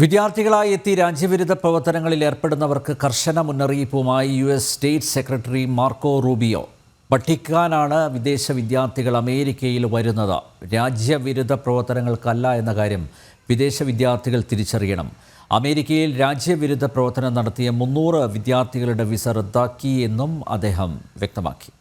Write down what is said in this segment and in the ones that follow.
വിദ്യാർത്ഥികളായി എത്തി രാജ്യവിരുദ്ധ പ്രവർത്തനങ്ങളിൽ ഏർപ്പെടുന്നവർക്ക് കർശന മുന്നറിയിപ്പുമായി US state secretary Marco Rubio. പഠിക്കാനാണ് വിദേശ വിദ്യാർത്ഥികൾ അമേരിക്കയിൽ വരുന്നത്, രാജ്യവിരുദ്ധ പ്രവർത്തനങ്ങൾക്കല്ല എന്ന കാര്യം വിദേശ വിദ്യാർത്ഥികൾ തിരിച്ചറിയണം. അമേരിക്കയിൽ രാജ്യവിരുദ്ധ പ്രവർത്തനം നടത്തിയ 300 വിദ്യാർത്ഥികളുടെ വിസ റദ്ദാക്കി എന്നും അദ്ദേഹം വ്യക്തമാക്കി.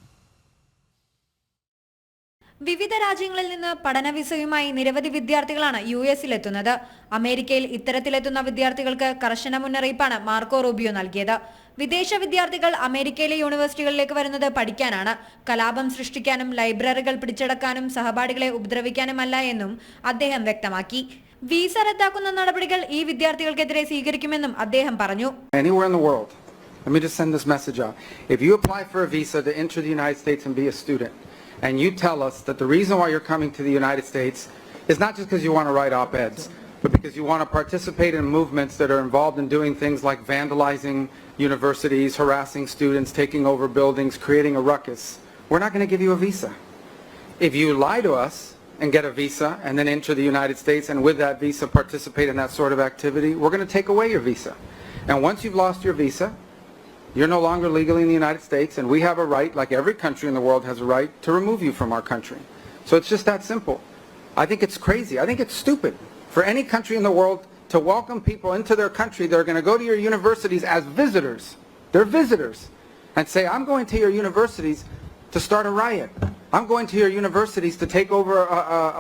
വിവിധ രാജ്യങ്ങളിൽ നിന്ന് പഠന വിസയുമായി നിരവധി വിദ്യാർത്ഥികളാണ് യുഎസിലെത്തുന്നത്. അമേരിക്കയിൽ ഇത്തരത്തിലെത്തുന്ന വിദ്യാർത്ഥികൾക്ക് കർശന മുന്നറിയിപ്പാണ് മാർക്കോ റൂബിയോ നൽകിയത്. വിദേശ വിദ്യാർത്ഥികൾ അമേരിക്കയിലെ യൂണിവേഴ്സിറ്റികളിലേക്ക് വരുന്നത് പഠിക്കാനാണ്, കലാപം സൃഷ്ടിക്കാനും ലൈബ്രറികൾ പിടിച്ചടക്കാനും സഹപാഠികളെ ഉപദ്രവിക്കാനുമല്ല എന്നും അദ്ദേഹം വ്യക്തമാക്കി. വിസ റദ്ദാക്കുന്ന നടപടികൾ ഈ വിദ്യാർത്ഥികൾക്കെതിരെ സ്വീകരിക്കുമെന്നും അദ്ദേഹം പറഞ്ഞു. Let me just send this message out. If you apply for a visa to enter the United States and be a student, and you tell us that the reason why you're coming to the United States is not just because you want to write op-eds, but because you want to participate in movements that are involved in doing things like vandalizing universities, harassing students, taking over buildings, creating a ruckus, we're not going to give you a visa. If you lie to us and get a visa and then enter the United States and with that visa participate in that sort of activity, we're going to take away your visa. And once you've lost your visa, you're no longer legally in the United States, and we have a right, like every country in the world has a right, to remove you from our country. So it's just that simple. I think it's crazy. I think it's stupid for any country in the world to welcome people into their country that are going to go to your universities as visitors. They're visitors. And say, I'm going to your universities to start a riot. I'm going to your universities to take over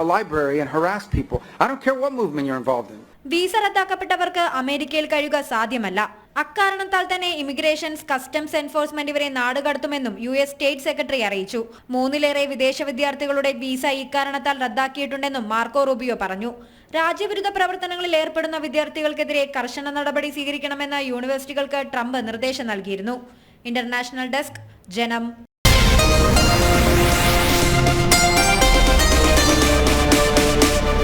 a library and harass people. I don't care what movement you're involved in. Visa റദ്ദാക്കപ്പെട്ടവർക്ക് അമേരിക്കയിൽ കഴിയുക സാധ്യമല്ല. അക്കാരണത്താൽ തന്നെ immigrations, customs enforcement ഇവരെ നാടുകടത്തുമെന്നും US state secretary അറിയിച്ചു. 3-ലേറെ വിദേശ വിദ്യാർത്ഥികളുടെ visa ഇക്കാരണത്താൽ റദ്ദാക്കിയിട്ടുണ്ടെന്നും മാർക്കോ റൂബിയോ പറഞ്ഞു. രാജ്യവിരുദ്ധ പ്രവർത്തനങ്ങളിൽ ഏർപ്പെടുന്ന വിദ്യാർത്ഥികൾക്കെതിരെ കർശന നടപടി സ്വീകരിക്കണമെന്ന് യൂണിവേഴ്സിറ്റികൾക്ക് ട്രംപ് നിർദ്ദേശം നൽകിയിരുന്നു. ഇന്റർനാഷണൽ ഡെസ്ക്, ജനം.